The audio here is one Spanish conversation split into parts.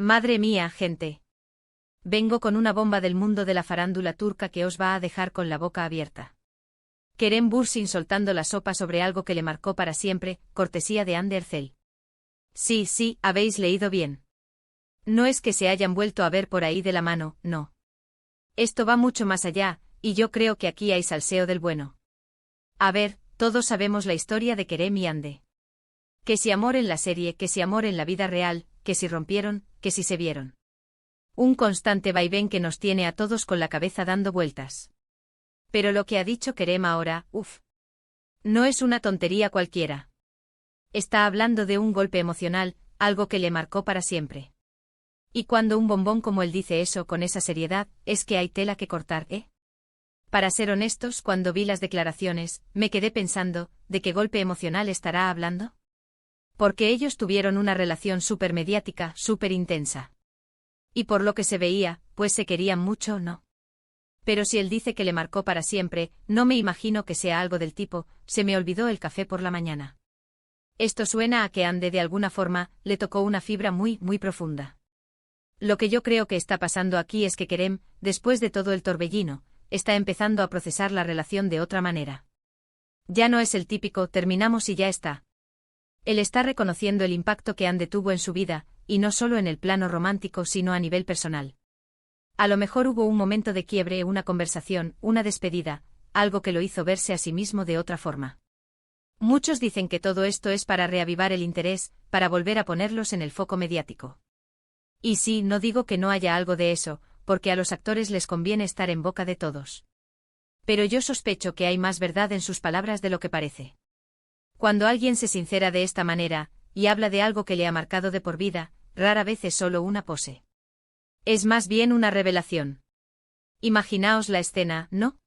Madre mía, gente. Vengo con una bomba del mundo de la farándula turca que os va a dejar con la boca abierta. Kerem Bürsin soltando la sopa sobre algo que le marcó para siempre, cortesía de Hande Erçel. Sí, habéis leído bien. No es que se hayan vuelto a ver por ahí de la mano, no. Esto va mucho más allá, y yo creo que aquí hay salseo del bueno. A ver, todos sabemos la historia de Kerem y Hande. Que si amor en la serie, que si amor en la vida real, que si rompieron, que si se vieron. Un constante vaivén que nos tiene a todos con la cabeza dando vueltas. Pero lo que ha dicho Kerem ahora, no es una tontería cualquiera. Está hablando de un golpe emocional, algo que le marcó para siempre. Y cuando un bombón como él dice eso con esa seriedad, es que hay tela que cortar, ¿eh? Para ser honestos, cuando vi las declaraciones, me quedé pensando, ¿de qué golpe emocional estará hablando? Porque ellos tuvieron una relación súper mediática, súper intensa. Y por lo que se veía, pues se querían mucho, ¿no? Pero si él dice que le marcó para siempre, no me imagino que sea algo del tipo, se me olvidó el café por la mañana. Esto suena a que Hande de alguna forma, le tocó una fibra muy, muy profunda. Lo que yo creo que está pasando aquí es que Kerem, después de todo el torbellino, está empezando a procesar la relación de otra manera. Ya no es el típico, terminamos y ya está. Él está reconociendo el impacto que Hande tuvo en su vida, y no solo en el plano romántico sino a nivel personal. A lo mejor hubo un momento de quiebre, una conversación, una despedida, algo que lo hizo verse a sí mismo de otra forma. Muchos dicen que todo esto es para reavivar el interés, para volver a ponerlos en el foco mediático. Y sí, no digo que no haya algo de eso, porque a los actores les conviene estar en boca de todos. Pero yo sospecho que hay más verdad en sus palabras de lo que parece. Cuando alguien se sincera de esta manera, y habla de algo que le ha marcado de por vida, rara vez es solo una pose. Es más bien una revelación. Imaginaos la escena, ¿no?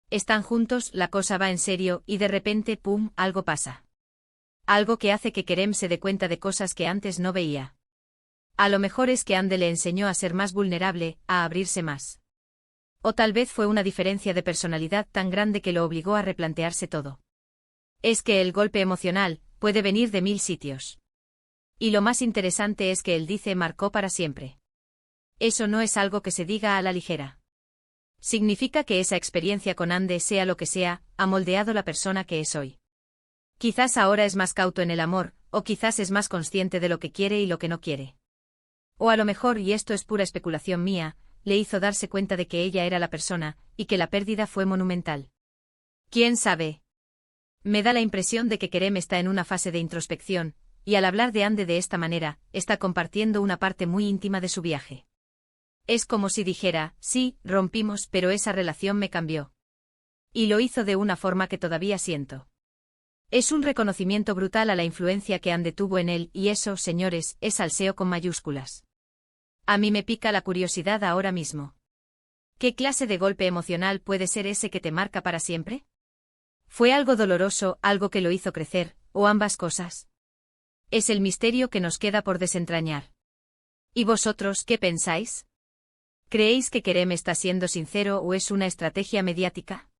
Están juntos, la cosa va en serio, y de repente, ¡pum!, algo pasa. Algo que hace que Kerem se dé cuenta de cosas que antes no veía. A lo mejor es que Hande le enseñó a ser más vulnerable, a abrirse más. O tal vez fue una diferencia de personalidad tan grande que lo obligó a replantearse todo. Es que el golpe emocional puede venir de 1000 sitios. Y lo más interesante es que él dice marcó para siempre. Eso no es algo que se diga a la ligera. Significa que esa experiencia con Hande, sea lo que sea, ha moldeado la persona que es hoy. Quizás ahora es más cauto en el amor, o quizás es más consciente de lo que quiere y lo que no quiere. O a lo mejor, y esto es pura especulación mía, le hizo darse cuenta de que ella era la persona, y que la pérdida fue monumental. ¿Quién sabe? Me da la impresión de que Kerem está en una fase de introspección, y al hablar de Hande de esta manera, está compartiendo una parte muy íntima de su viaje. Es como si dijera, sí, rompimos, pero esa relación me cambió. Y lo hizo de una forma que todavía siento. Es un reconocimiento brutal a la influencia que Hande tuvo en él, y eso, señores, es salseo con mayúsculas. A mí me pica la curiosidad ahora mismo. ¿Qué clase de golpe emocional puede ser ese que te marca para siempre? ¿Fue algo doloroso, algo que lo hizo crecer, o ambas cosas? Es el misterio que nos queda por desentrañar. ¿Y vosotros qué pensáis? ¿Creéis que Kerem está siendo sincero o es una estrategia mediática?